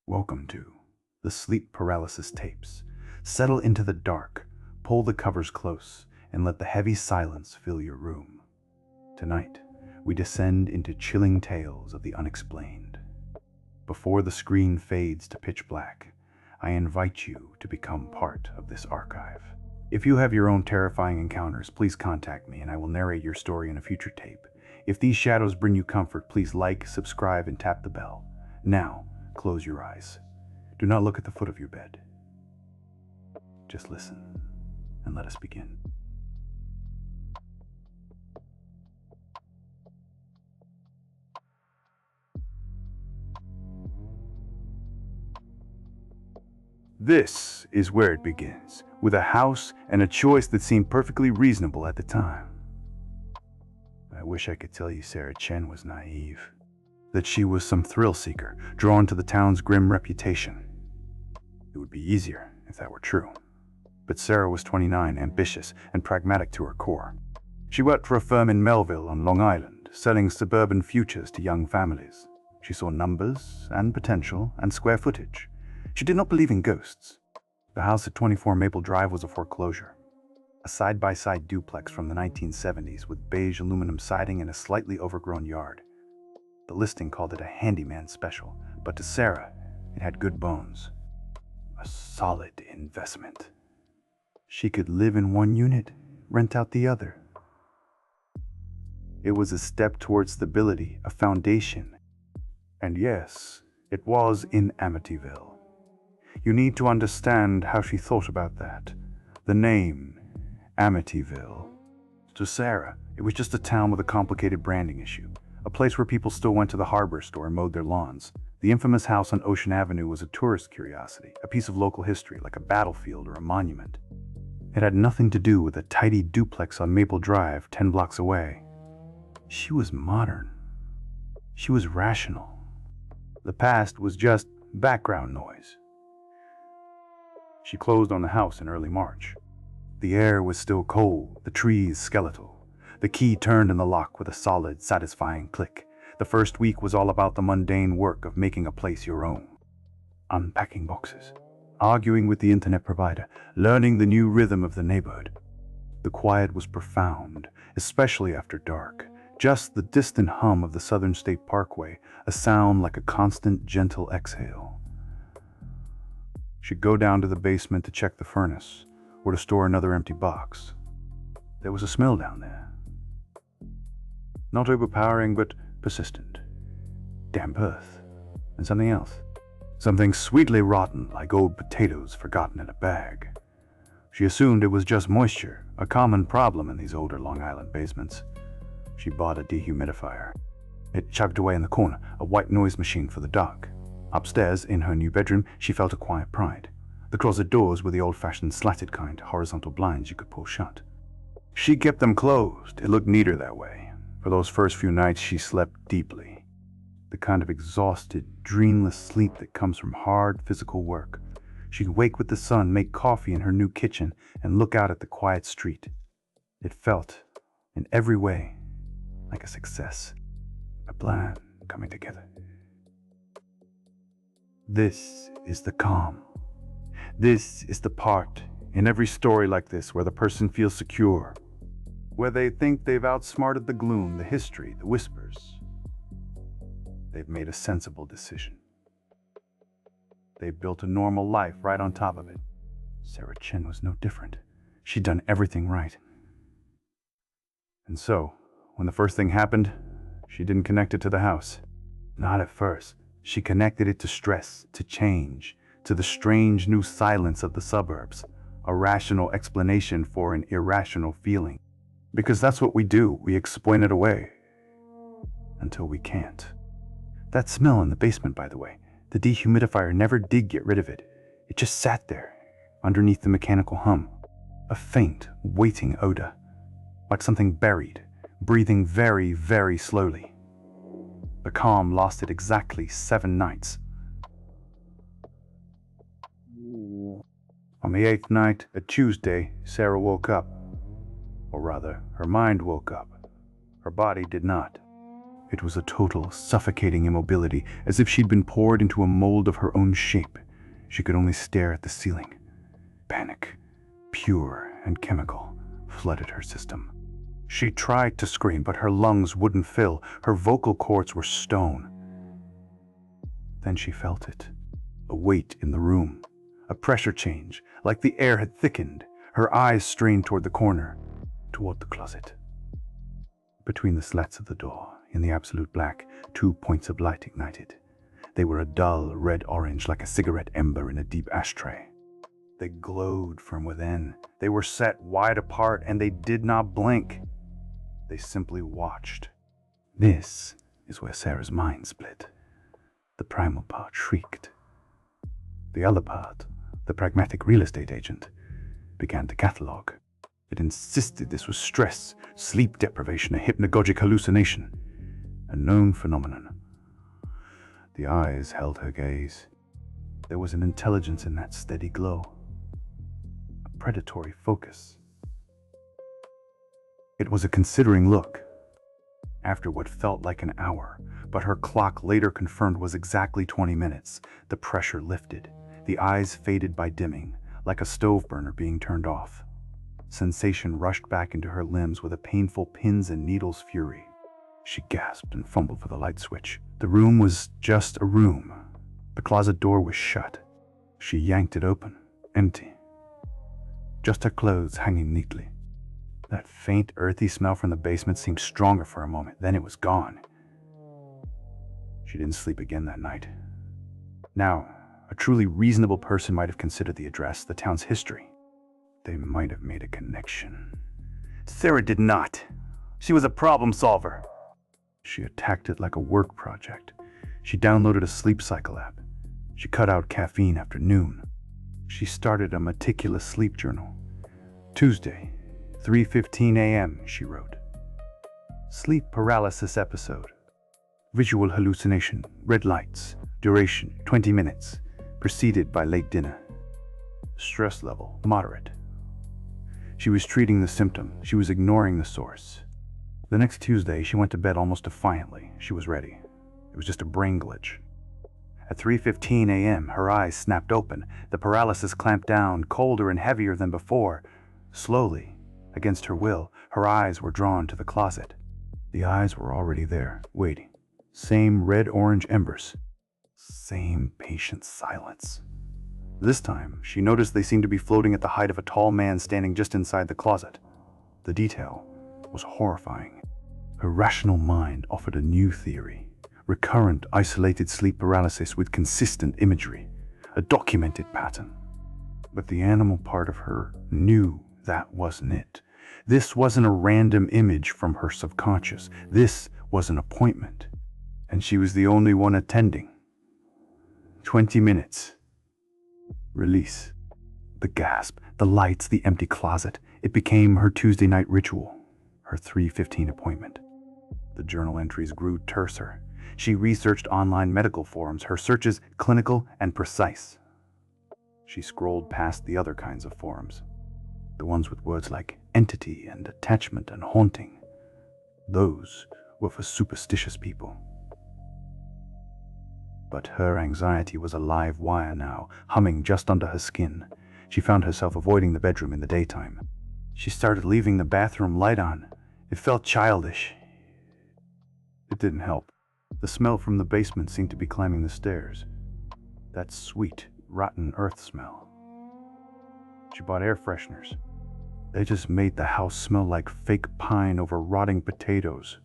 Welcome to the Sleep Paralysis tapes. Settle into the dark, pull the covers close, and let the heavy silence fill your room. Tonight, we descend into chilling tales of the unexplained. Before the screen fades to pitch black, I invite you to become part of this archive. If you have your own terrifying encounters, please contact me and I will narrate your story in a future tape. If these shadows bring you comfort, please like, subscribe, and tap the bell. Now, close your eyes. Do not look at the foot of your bed. Just listen and let us begin. This is where it begins, with a house and a choice that seemed perfectly reasonable at the time. I wish I could tell you Sarah Chen was naive, that she was some thrill-seeker drawn to the town's grim reputation. It would be easier if that were true. But Sarah was 29, ambitious and pragmatic to her core. She worked for a firm in Melville on Long Island, selling suburban futures to young families. She saw numbers and potential and square footage. She did not believe in ghosts. The house at 24 Maple Drive was a foreclosure. A side-by-side duplex from the 1970s with beige aluminum siding and a slightly overgrown yard. The listing called it a handyman special, but to Sarah, it had good bones. A solid investment. She could live in one unit, rent out the other. It was a step toward stability, a foundation. And yes, it was in Amityville. You need to understand how she thought about that. The name, Amityville. To Sarah, it was just a town with a complicated branding issue. A place where people still went to the hardware store and mowed their lawns. The infamous house on Ocean Avenue was a tourist curiosity, a piece of local history like a battlefield or a monument. It had nothing to do with a tidy duplex on Maple Drive 10 blocks away. She was modern. She was rational. The past was just background noise. She closed on the house in early March. The air was still cold, the trees skeletal. The key turned in the lock with a solid, satisfying click. The first week was all about the mundane work of making a place your own. Unpacking boxes, arguing with the internet provider, learning the new rhythm of the neighborhood. The quiet was profound, especially after dark. Just the distant hum of the Southern State Parkway, a sound like a constant, gentle exhale. She'd go down to the basement to check the furnace, or to store another empty box. There was a smell down there. Not overpowering, but persistent. Damp earth, and something else. Something sweetly rotten, like old potatoes forgotten in a bag. She assumed it was just moisture, a common problem in these older Long Island basements. She bought a dehumidifier. It chugged away in the corner, a white noise machine for the dark. Upstairs, in her new bedroom, she felt a quiet pride. The closet doors were the old-fashioned slatted kind, horizontal blinds you could pull shut. She kept them closed. It looked neater that way. For those first few nights, she slept deeply. The kind of exhausted, dreamless sleep that comes from hard physical work. She'd wake with the sun, make coffee in her new kitchen, and look out at the quiet street. It felt, in every way, like a success, a plan coming together. This is the calm. This is the part in every story like this where the person feels secure, where they think they've outsmarted the gloom, the history, the whispers. They've made a sensible decision. They've built a normal life right on top of it. Sarah Chen was no different. She'd done everything right. And so, when the first thing happened, she didn't connect it to the house. Not at first. She connected it to stress, to change, to the strange new silence of the suburbs, a rational explanation for an irrational feeling. Because that's what we do, we explain it away. Until we can't. That smell in the basement, by the way, the dehumidifier never did get rid of it. It just sat there, underneath the mechanical hum. A faint, waiting odor, like something buried, breathing very, very slowly. The calm lasted exactly 7 nights. On the 8th night, a Tuesday, Sarah woke up. Or rather, her mind woke up. Her body did not. It was a total, suffocating immobility, as if she'd been poured into a mold of her own shape. She could only stare at the ceiling. Panic, pure and chemical, flooded her system. She tried to scream, but her lungs wouldn't fill. Her vocal cords were stone. Then she felt it. A weight in the room. A pressure change, like the air had thickened. Her eyes strained toward the corner, toward the closet. Between the slats of the door, in the absolute black, 2 points of light ignited. They were a dull red-orange, like a cigarette ember in a deep ashtray. They glowed from within. They were set wide apart, and they did not blink. They simply watched. This is where Sarah's mind split. The primal part shrieked. The other part, the pragmatic real estate agent, began to catalog. It insisted this was stress, sleep deprivation, a hypnagogic hallucination, a known phenomenon. The eyes held her gaze. There was an intelligence in that steady glow, a predatory focus. It was a considering look. After what felt like an hour, but her clock later confirmed was exactly 20 minutes, the pressure lifted. The eyes faded by dimming, like a stove burner being turned off. Sensation rushed back into her limbs with a painful pins and needles fury. She gasped and fumbled for the light switch. The room was just a room. The closet door was shut. She yanked it open, empty. Just her clothes hanging neatly. That faint, earthy smell from the basement seemed stronger for a moment, then it was gone. She didn't sleep again that night. Now, a truly reasonable person might have considered the address, the town's history. They might have made a connection. Sarah did not. She was a problem solver. She attacked it like a work project. She downloaded a sleep cycle app. She cut out caffeine after noon. She started a meticulous sleep journal. Tuesday, 3:15 a.m., she wrote. Sleep paralysis episode. Visual hallucination, red lights, duration 20 minutes, preceded by late dinner. Stress level, moderate. She was treating the symptom. She was ignoring the source. The next Tuesday, she went to bed almost defiantly. She was ready. It was just a brain glitch. At 3:15 a.m., her eyes snapped open. The paralysis clamped down, colder and heavier than before. Slowly, against her will, her eyes were drawn to the closet. The eyes were already there, waiting. Same red-orange embers. Same patient silence. This time, she noticed they seemed to be floating at the height of a tall man standing just inside the closet. The detail was horrifying. Her rational mind offered a new theory. Recurrent, isolated sleep paralysis with consistent imagery. A documented pattern. But the animal part of her knew that wasn't it. This wasn't a random image from her subconscious. This was an appointment. And she was the only one attending. 20 minutes. Release. The gasp, the lights, the empty closet. It became her Tuesday night ritual. Her 3:15 appointment. The journal entries grew terser. She researched online medical forums, her searches clinical and precise. She scrolled past the other kinds of forums. The ones with words like entity and attachment and haunting. Those were for superstitious people. But her anxiety was a live wire now, humming just under her skin. She found herself avoiding the bedroom in the daytime. She started leaving the bathroom light on. It felt childish. It didn't help. The smell from the basement seemed to be climbing the stairs. That sweet, rotten earth smell. She bought air fresheners. They just made the house smell like fake pine over rotting potatoes.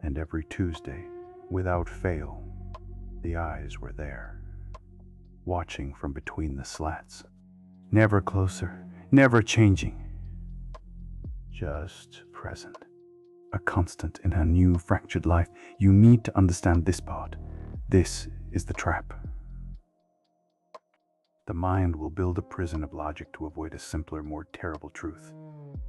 And every Tuesday, without fail, the eyes were there, watching from between the slats. Never closer, never changing. Just present. A constant in her new fractured life. You need to understand this part. This is the trap. The mind will build a prison of logic to avoid a simpler, more terrible truth.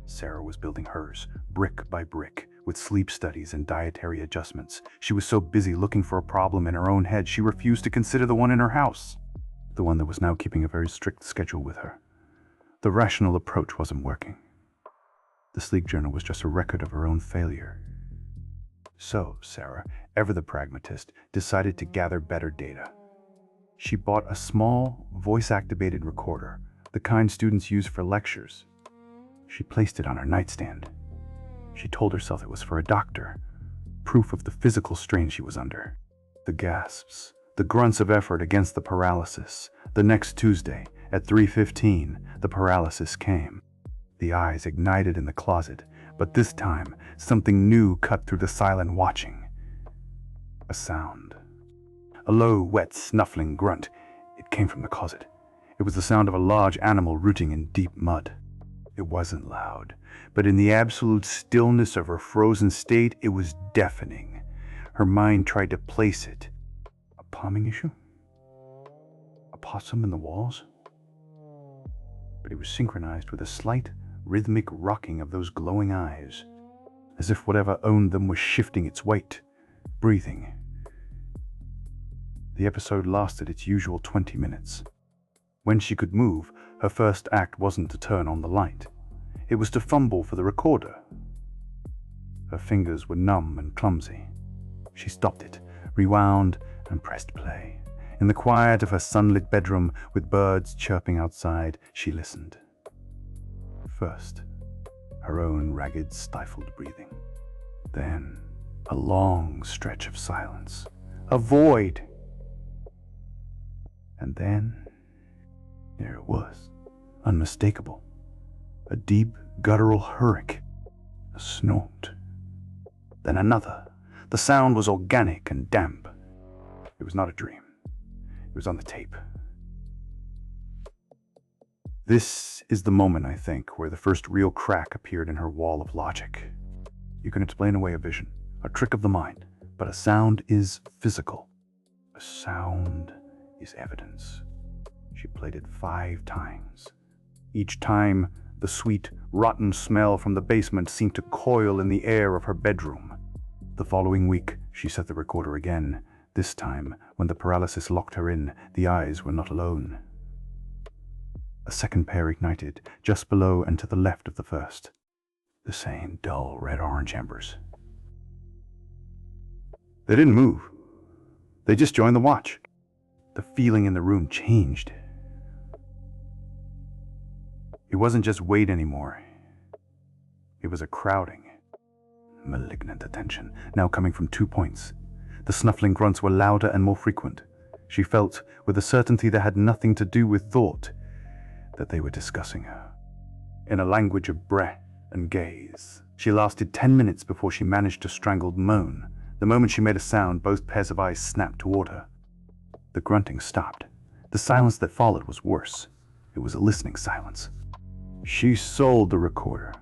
Sarah was building hers, brick by brick, with sleep studies and dietary adjustments. She was so busy looking for a problem in her own head, she refused to consider the one in her house. The one that was now keeping a very strict schedule with her. The rational approach wasn't working. The sleep journal was just a record of her own failure. So Sarah, ever the pragmatist, decided to gather better data. She bought a small, voice-activated recorder, the kind students use for lectures. She placed it on her nightstand. She told herself it was for a doctor, proof of the physical strain she was under. The gasps, the grunts of effort against the paralysis. The next Tuesday, at 3:15, the paralysis came. The eyes ignited in the closet, but this time, something new cut through the silent watching. A sound. A low, wet, snuffling grunt. It came from the closet. It was the sound of a large animal rooting in deep mud. It wasn't loud, but in the absolute stillness of her frozen state, it was deafening. Her mind tried to place it. A plumbing issue? A possum in the walls? But it was synchronized with a slight, rhythmic rocking of those glowing eyes, as if whatever owned them was shifting its weight, breathing. The episode lasted its usual 20 minutes. When she could move, her first act wasn't to turn on the light. It was to fumble for the recorder. Her fingers were numb and clumsy. She stopped it, rewound, and pressed play. In the quiet of her sunlit bedroom, with birds chirping outside, she listened. First, her own ragged, stifled breathing. Then, a long stretch of silence. A void! And then, there it was, unmistakable. A deep, guttural hurric. A snort. Then another. The sound was organic and damp. It was not a dream. It was on the tape. This is the moment, I think, where the first real crack appeared in her wall of logic. You can explain away a vision, a trick of the mind, but a sound is physical. A sound is evidence. She played it 5 times. Each time, the sweet, rotten smell from the basement seemed to coil in the air of her bedroom. The following week, she set the recorder again. This time, when the paralysis locked her in, the eyes were not alone. A second pair ignited, just below and to the left of the first. The same dull red-orange embers. They didn't move. They just joined the watch. The feeling in the room changed. It wasn't just weight anymore. It was a crowding. Malignant attention, now coming from 2 points. The snuffling grunts were louder and more frequent. She felt, with a certainty that had nothing to do with thought, that they were discussing her. In a language of breath and gaze. She lasted 10 minutes before she managed a strangled moan. The moment she made a sound, both pairs of eyes snapped toward her. The grunting stopped. The silence that followed was worse. It was a listening silence. She sold the recorder.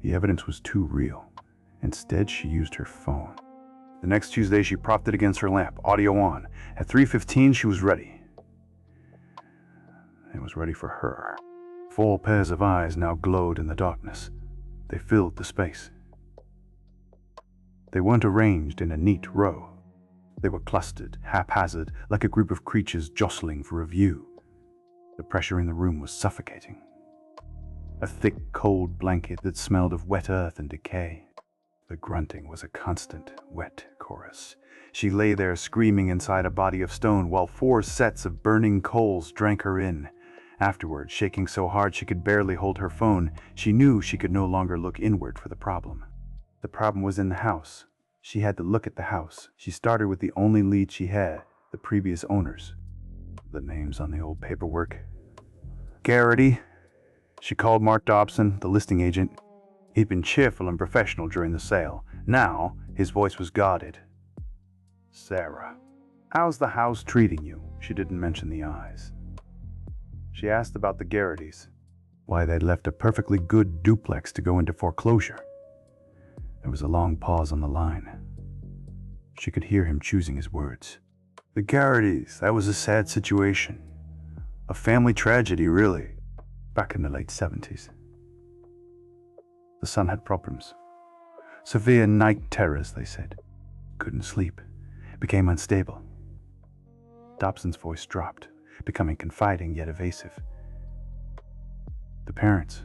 The evidence was too real. Instead, she used her phone. The next Tuesday, she propped it against her lamp, audio on. At 3:15, she was ready. It was ready for her. 4 pairs of eyes now glowed in the darkness. They filled the space. They weren't arranged in a neat row. They were clustered, haphazard, like a group of creatures jostling for a view. The pressure in the room was suffocating. A thick, cold blanket that smelled of wet earth and decay. The grunting was a constant, wet chorus. She lay there screaming inside a body of stone while 4 sets of burning coals drank her in. Afterward, shaking so hard she could barely hold her phone, she knew she could no longer look inward for the problem. The problem was in the house. She had to look at the house. She started with the only lead she had, the previous owners. The names on the old paperwork. Garrity. She called Mark Dobson, the listing agent. He'd been cheerful and professional during the sale. Now, his voice was guarded. Sarah. How's the house treating you? She didn't mention the eyes. She asked about the Garritys, why they'd left a perfectly good duplex to go into foreclosure. There was a long pause on the line. She could hear him choosing his words. The Garritys, that was a sad situation. A family tragedy, really. Back in the late 70s. The son had problems. Severe night terrors, they said. Couldn't sleep. Became unstable. Dobson's voice dropped, becoming confiding yet evasive. The parents,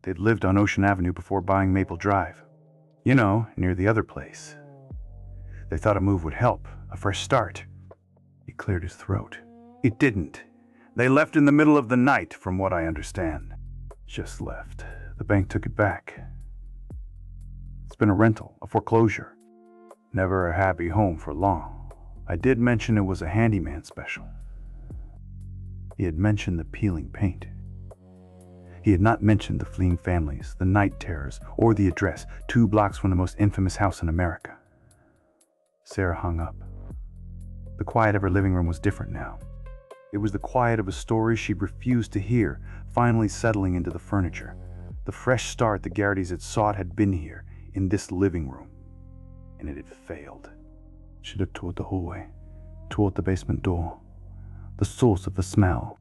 they'd lived on Ocean Avenue before buying Maple Drive. You know, near the other place. They thought a move would help, a fresh start. He cleared his throat. It didn't. They left in the middle of the night, from what I understand. Just left. The bank took it back. It's been a rental, a foreclosure. Never a happy home for long. I did mention it was a handyman special. He had mentioned the peeling paint. He had not mentioned the fleeing families, the night terrors, or the address, 2 blocks from the most infamous house in America. Sarah hung up. The quiet of her living room was different now. It was the quiet of a story she'd refused to hear, finally settling into the furniture. The fresh start the Garrity's had sought had been here, in this living room. And it had failed. She looked toward the hallway, toward the basement door, the source of the smell.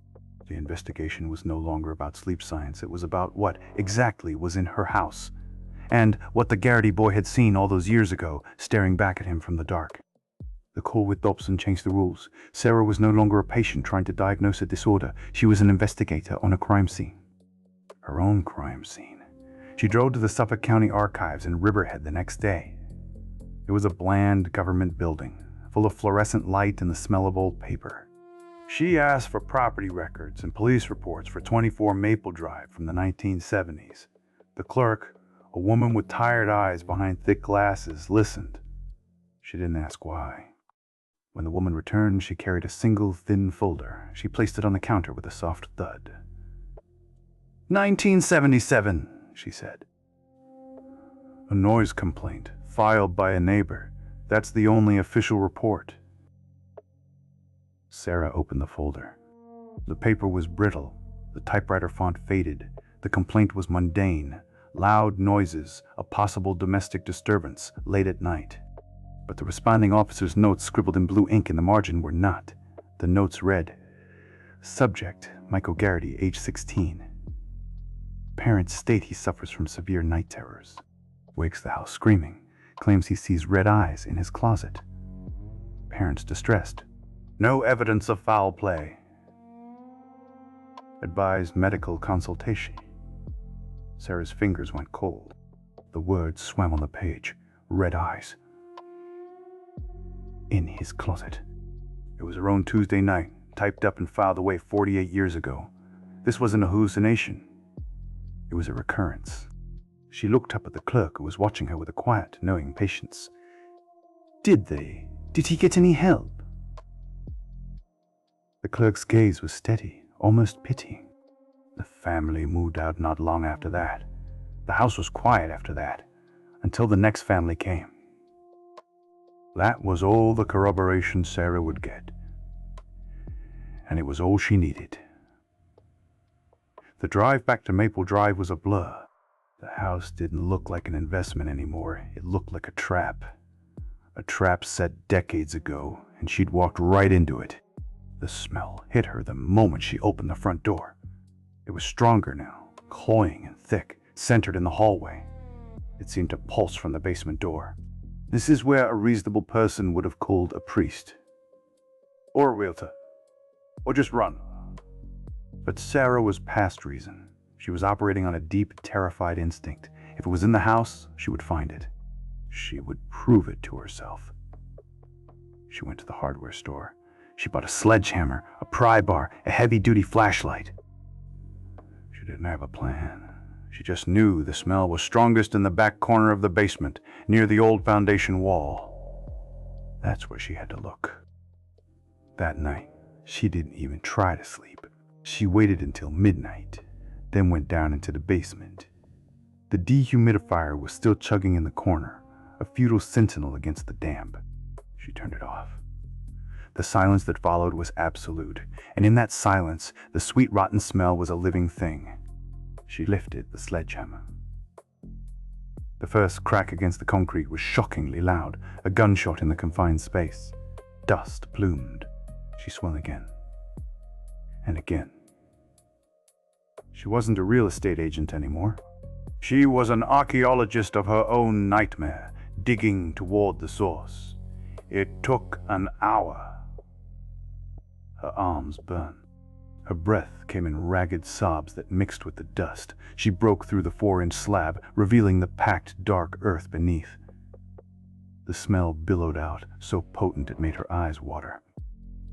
The investigation was no longer about sleep science. It was about what exactly was in her house, and what the Garrity boy had seen all those years ago, staring back at him from the dark. The call with Dobson changed the rules. Sarah was no longer a patient trying to diagnose a disorder. She was an investigator on a crime scene. Her own crime scene. She drove to the Suffolk County Archives in Riverhead the next day. It was a bland government building, full of fluorescent light and the smell of old paper. She asked for property records and police reports for 24 Maple Drive from the 1970s. The clerk, a woman with tired eyes behind thick glasses, listened. She didn't ask why. When the woman returned, she carried a single thin folder. She placed it on the counter with a soft thud. 1977, she said. A noise complaint, filed by a neighbor. That's the only official report. Sarah opened the folder. The paper was brittle, the typewriter font faded, the complaint was mundane, loud noises, a possible domestic disturbance, late at night. But the responding officer's notes scribbled in blue ink in the margin were not. The notes read, Subject, Michael Garrity, age 16. Parents state he suffers from severe night terrors. Wakes the house screaming, claims he sees red eyes in his closet. Parents distressed. No evidence of foul play. Advised medical consultation. Sarah's fingers went cold. The words swam on the page. Red eyes. In his closet. It was her own Tuesday night, typed up and filed away 48 years ago. This wasn't a hallucination. It was a recurrence. She looked up at the clerk who was watching her with a quiet, knowing patience. Did he get any help? The clerk's gaze was steady, almost pitying. The family moved out not long after that. The house was quiet after that, until the next family came. That was all the corroboration Sarah would get. And it was all she needed. The drive back to Maple Drive was a blur. The house didn't look like an investment anymore. It looked like a trap. A trap set decades ago, and she'd walked right into it. The smell hit her the moment she opened the front door. It was stronger now, cloying and thick, centered in the hallway. It seemed to pulse from the basement door. This is where a reasonable person would have called a priest. Or a realtor. Or just run. But Sarah was past reason. She was operating on a deep, terrified instinct. If it was in the house, she would find it. She would prove it to herself. She went to the hardware store. She bought a sledgehammer, a pry bar, a heavy-duty flashlight. She didn't have a plan. She just knew the smell was strongest in the back corner of the basement, near the old foundation wall. That's where she had to look. That night, she didn't even try to sleep. She waited until midnight, then went down into the basement. The dehumidifier was still chugging in the corner, a futile sentinel against the damp. She turned it off. The silence that followed was absolute, and in that silence, the sweet rotten smell was a living thing. She lifted the sledgehammer. The first crack against the concrete was shockingly loud, a gunshot in the confined space. Dust plumed. She swung again. And again. She wasn't a real estate agent anymore. She was an archaeologist of her own nightmare, digging toward the source. It took an hour. Her arms burned. Her breath came in ragged sobs that mixed with the dust. She broke through the 4-inch slab, revealing the packed, dark earth beneath. The smell billowed out, so potent it made her eyes water.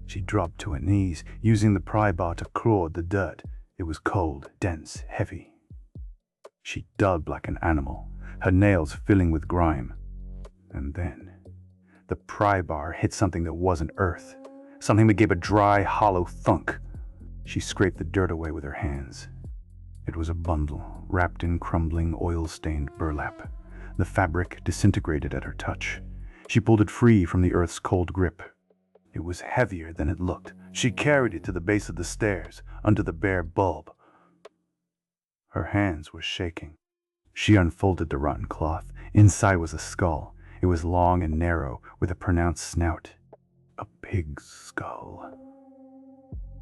She dropped to her knees, using the pry bar to claw at the dirt. It was cold, dense, heavy. She dug like an animal, her nails filling with grime. And then, the pry bar hit something that wasn't earth, something that gave a dry, hollow thunk. She scraped the dirt away with her hands. It was a bundle, wrapped in crumbling, oil-stained burlap. The fabric disintegrated at her touch. She pulled it free from the earth's cold grip. It was heavier than it looked. She carried it to the base of the stairs, under the bare bulb. Her hands were shaking. She unfolded the rotten cloth. Inside was a skull. It was long and narrow, with a pronounced snout. A pig's skull.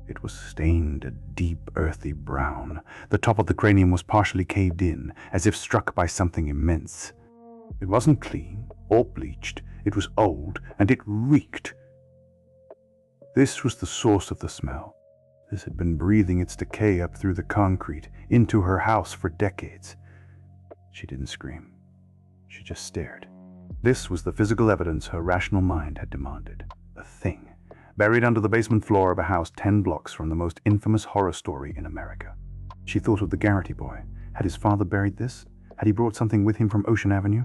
It was stained a deep, earthy brown. The top of the cranium was partially caved in, as if struck by something immense. It wasn't clean or bleached. It was old, and it reeked. This was the source of the smell. This had been breathing its decay up through the concrete, into her house for decades. She didn't scream. She just stared. This was the physical evidence her rational mind had demanded. A thing, buried under the basement floor of a house 10 blocks from the most infamous horror story in America. She thought of the Garrity boy. Had his father buried this? Had he brought something with him from Ocean Avenue?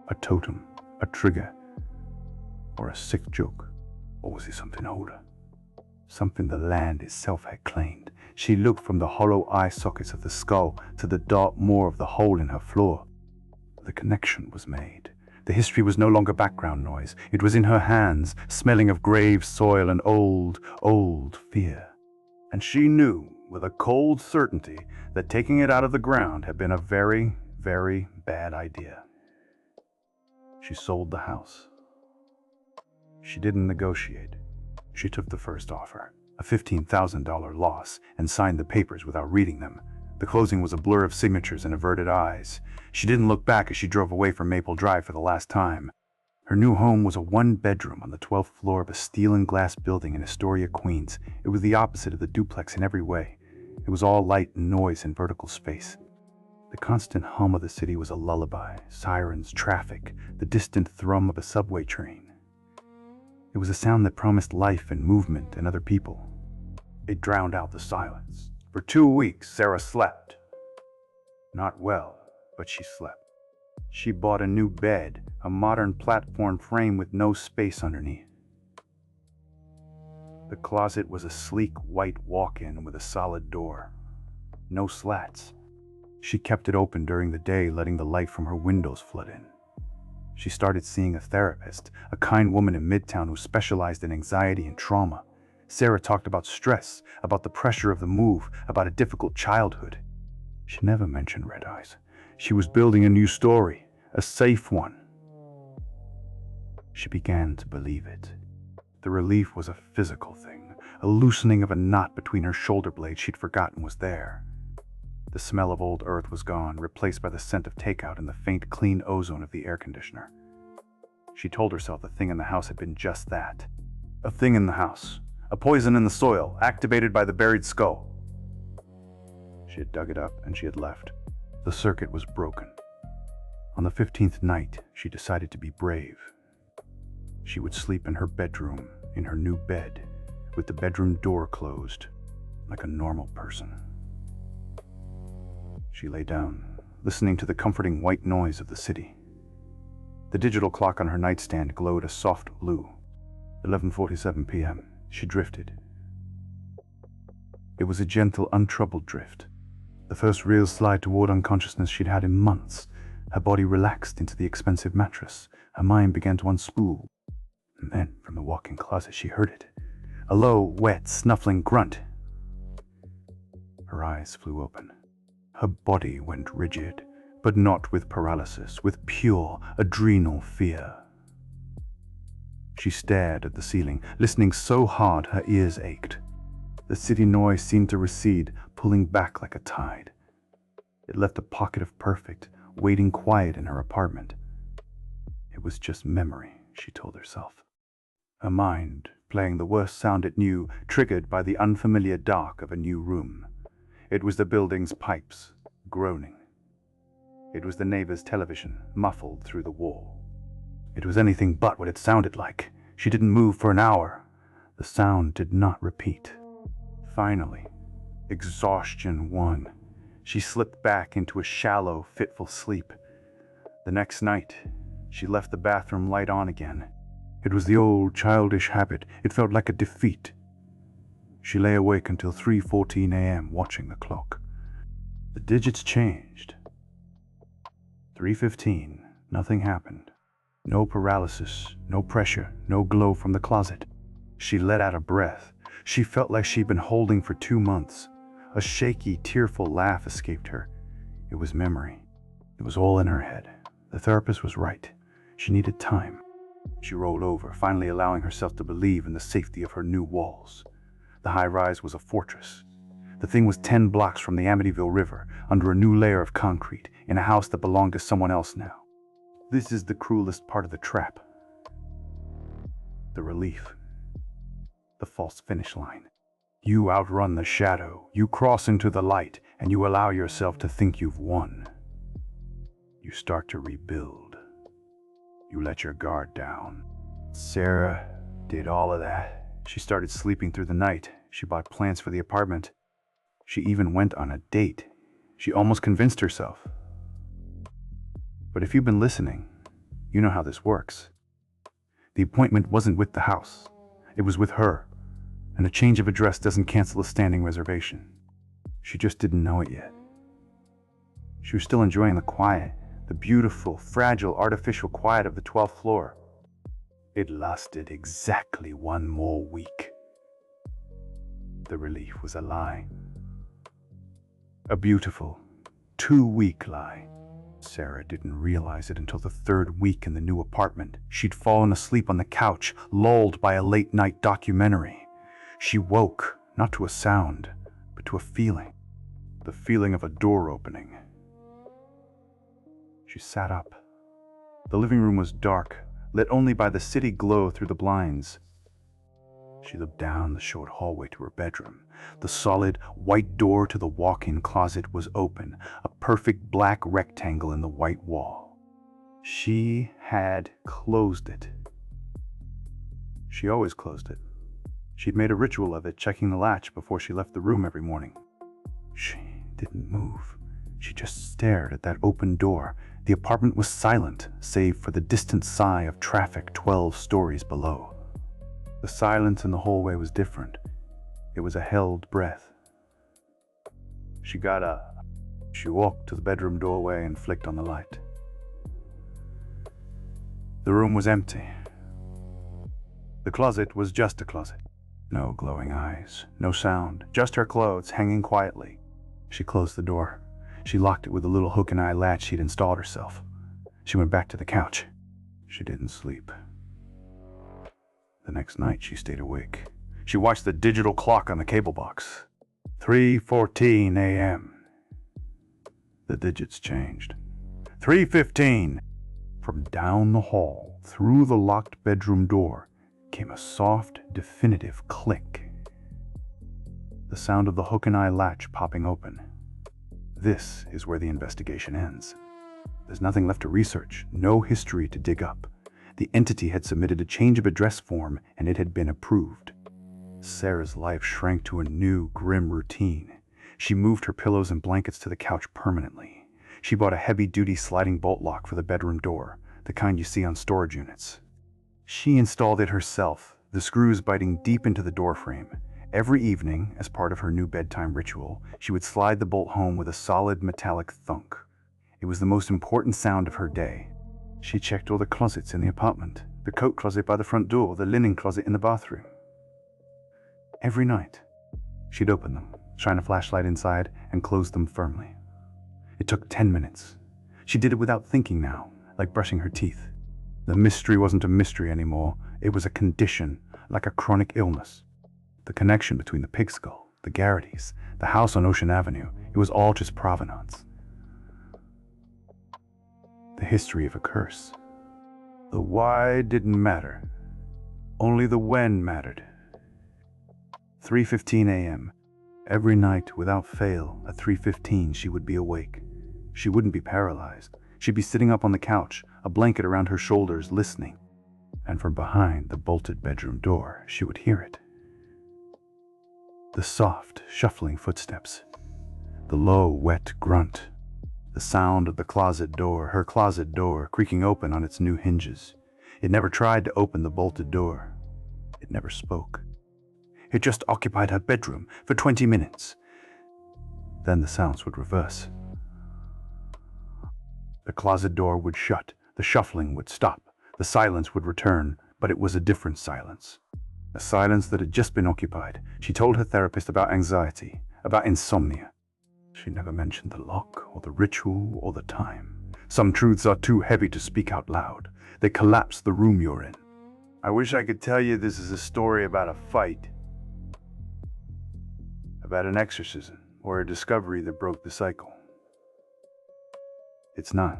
A totem, a trigger, or a sick joke? Or was it something older? Something the land itself had claimed. She looked from the hollow eye sockets of the skull to the dark maw of the hole in her floor. The connection was made. The history was no longer background noise. It was in her hands, smelling of grave soil and old, old fear. And she knew, with a cold certainty, that taking it out of the ground had been a very, very bad idea. She sold the house. She didn't negotiate. She took the first offer, a $15,000 loss, and signed the papers without reading them. The closing was a blur of signatures and averted eyes. She didn't look back as she drove away from Maple Drive for the last time. Her new home was a one-bedroom on the 12th floor of a steel and glass building in Astoria, Queens. It was the opposite of the duplex in every way. It was all light and noise and vertical space. The constant hum of the city was a lullaby, sirens, traffic, the distant thrum of a subway train. It was a sound that promised life and movement and other people. It drowned out the silence. For 2 weeks, Sarah slept. Not well, but she slept. She bought a new bed, a modern platform frame with no space underneath. The closet was a sleek white walk-in with a solid door. No slats. She kept it open during the day, letting the light from her windows flood in. She started seeing a therapist, a kind woman in Midtown who specialized in anxiety and trauma. Sarah talked about stress, about the pressure of the move, about a difficult childhood. She never mentioned red eyes. She was building a new story, a safe one. She began to believe it. The relief was a physical thing, a loosening of a knot between her shoulder blades she'd forgotten was there. The smell of old earth was gone, replaced by the scent of takeout and the faint, clean ozone of the air conditioner. She told herself the thing in the house had been just that. A thing in the house. A poison in the soil, activated by the buried skull. She had dug it up and she had left. The circuit was broken. On the 15th night, she decided to be brave. She would sleep in her bedroom, in her new bed, with the bedroom door closed, like a normal person. She lay down, listening to the comforting white noise of the city. The digital clock on her nightstand glowed a soft blue. 11:47 p.m. She drifted. It was a gentle, untroubled drift. The first real slide toward unconsciousness she'd had in months. Her body relaxed into the expensive mattress. Her mind began to unspool. And then, from the walk-in closet, she heard it. A low, wet, snuffling grunt. Her eyes flew open. Her body went rigid, but not with paralysis, with pure, adrenal fear. She stared at the ceiling, listening so hard her ears ached. The city noise seemed to recede, pulling back like a tide. It left a pocket of perfect, waiting quiet in her apartment. It was just memory, she told herself. Her mind, playing the worst sound it knew, triggered by the unfamiliar dark of a new room. It was the building's pipes, groaning. It was the neighbor's television, muffled through the wall. It was anything but what it sounded like. She didn't move for an hour. The sound did not repeat. Finally, exhaustion won. She slipped back into a shallow, fitful sleep. The next night, she left the bathroom light on again. It was the old childish habit. It felt like a defeat. She lay awake until 3:14 a.m. watching the clock. The digits changed. 3:15, nothing happened. No paralysis, no pressure, no glow from the closet. She let out a breath. She felt like she'd been holding for 2 months. A shaky, tearful laugh escaped her. It was memory. It was all in her head. The therapist was right. She needed time. She rolled over, finally allowing herself to believe in the safety of her new walls. The high-rise was a fortress. The thing was 10 blocks from the Amityville River, under a new layer of concrete, in a house that belonged to someone else now. This is the cruelest part of the trap. The relief. The false finish line. You outrun the shadow, you cross into the light, and you allow yourself to think you've won. You start to rebuild. You let your guard down. Sarah did all of that. She started sleeping through the night. She bought plants for the apartment. She even went on a date. She almost convinced herself. But if you've been listening, you know how this works. The appointment wasn't with the house. It was with her. And a change of address doesn't cancel a standing reservation. She just didn't know it yet. She was still enjoying the quiet, the beautiful, fragile, artificial quiet of the 12th floor. It lasted exactly 1 more week. The relief was a lie. A beautiful, 2-week lie. Sarah didn't realize it until the 3rd week in the new apartment. She'd fallen asleep on the couch, lulled by a late-night documentary. She woke, not to a sound, but to a feeling. The feeling of a door opening. She sat up. The living room was dark, lit only by the city glow through the blinds. She looked down the short hallway to her bedroom. The solid, white door to the walk-in closet was open, a perfect black rectangle in the white wall. She had closed it. She always closed it. She'd made a ritual of it, checking the latch before she left the room every morning. She didn't move. She just stared at that open door. The apartment was silent, save for the distant sigh of traffic 12 stories below. The silence in the hallway was different. It was a held breath. She got up. She walked to the bedroom doorway and flicked on the light. The room was empty. The closet was just a closet. No glowing eyes, no sound, just her clothes hanging quietly. She closed the door. She locked it with a little hook and eye latch she'd installed herself. She went back to the couch. She didn't sleep. The next night, she stayed awake. She watched the digital clock on the cable box. 3:14 a.m. The digits changed. 3:15. From down the hall, through the locked bedroom door, came a soft, definitive click. The sound of the hook and eye latch popping open. This is where the investigation ends. There's nothing left to research, no history to dig up. The entity had submitted a change of address form and it had been approved. Sarah's life shrank to a new, grim routine. She moved her pillows and blankets to the couch permanently. She bought a heavy-duty sliding bolt lock for the bedroom door, the kind you see on storage units. She installed it herself, the screws biting deep into the doorframe. Every evening, as part of her new bedtime ritual, she would slide the bolt home with a solid metallic thunk. It was the most important sound of her day. She checked all the closets in the apartment, the coat closet by the front door, the linen closet in the bathroom. Every night, she'd open them, shine a flashlight inside, and close them firmly. It took 10 minutes. She did it without thinking now, like brushing her teeth. The mystery wasn't a mystery anymore. It was a condition, like a chronic illness. The connection between the pig skull, the Garrity's, the house on Ocean Avenue, it was all just provenance. The history of a curse. The why didn't matter. Only the when mattered. 3:15 a.m. Every night, without fail, at 3:15 she would be awake. She wouldn't be paralyzed. She'd be sitting up on the couch, a blanket around her shoulders, listening. And from behind the bolted bedroom door, she would hear it. The soft, shuffling footsteps. The low, wet grunt. The sound of the closet door, her closet door, creaking open on its new hinges. It never tried to open the bolted door. It never spoke. It just occupied her bedroom for 20 minutes. Then the sounds would reverse. The closet door would shut, the shuffling would stop, the silence would return, but it was a different silence. A silence that had just been occupied. She told her therapist about anxiety, about insomnia. She never mentioned the lock, or the ritual, or the time. Some truths are too heavy to speak out loud. They collapse the room you're in. I wish I could tell you this is a story about a fight, about an exorcism, or a discovery that broke the cycle. It's not.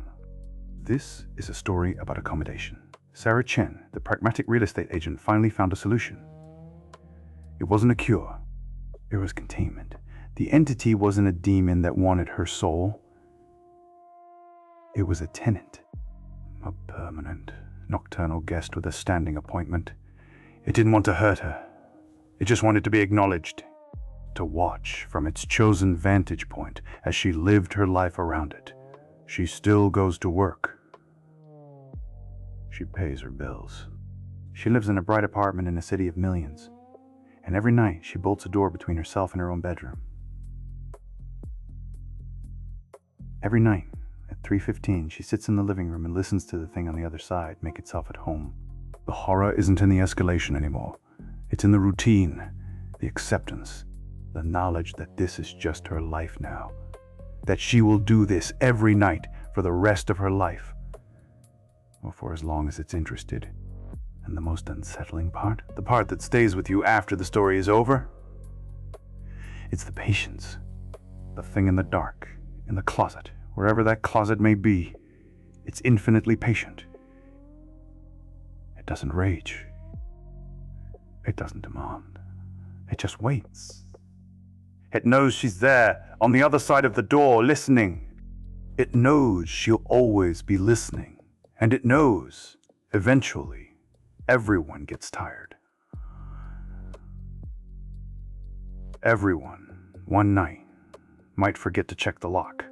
This is a story about accommodation. Sarah Chen, the pragmatic real estate agent, finally found a solution. It wasn't a cure. It was containment. The entity wasn't a demon that wanted her soul. It was a tenant. A permanent, nocturnal guest with a standing appointment. It didn't want to hurt her. It just wanted to be acknowledged. To watch from its chosen vantage point as she lived her life around it. She still goes to work. She pays her bills. She lives in a bright apartment in a city of millions. And every night she bolts a door between herself and her own bedroom. Every night, at 3:15, she sits in the living room and listens to the thing on the other side make itself at home. The horror isn't in the escalation anymore. It's in the routine, the acceptance, the knowledge that this is just her life now. That she will do this every night for the rest of her life. Or for as long as it's interested. And the most unsettling part, the part that stays with you after the story is over, it's the patience. The thing in the dark, in the closet, wherever that closet may be, it's infinitely patient. It doesn't rage. It doesn't demand. It just waits. It knows she's there, on the other side of the door, listening. It knows she'll always be listening. And it knows, eventually, everyone gets tired. Everyone, one night, might forget to check the lock.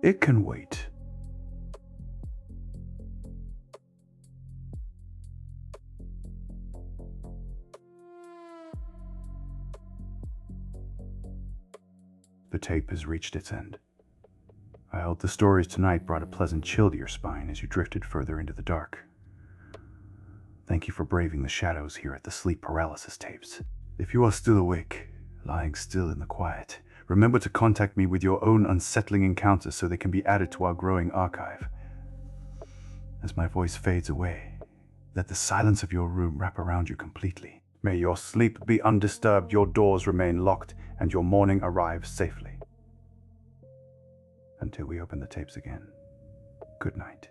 It can wait. The tape has reached its end. I hope the stories tonight brought a pleasant chill to your spine as you drifted further into the dark. Thank you for braving the shadows here at the Sleep Paralysis tapes. If you are still awake, lying still in the quiet, remember to contact me with your own unsettling encounters so they can be added to our growing archive. As my voice fades away, let the silence of your room wrap around you completely. May your sleep be undisturbed, your doors remain locked, and your morning arrive safely. Until we open the tapes again, good night.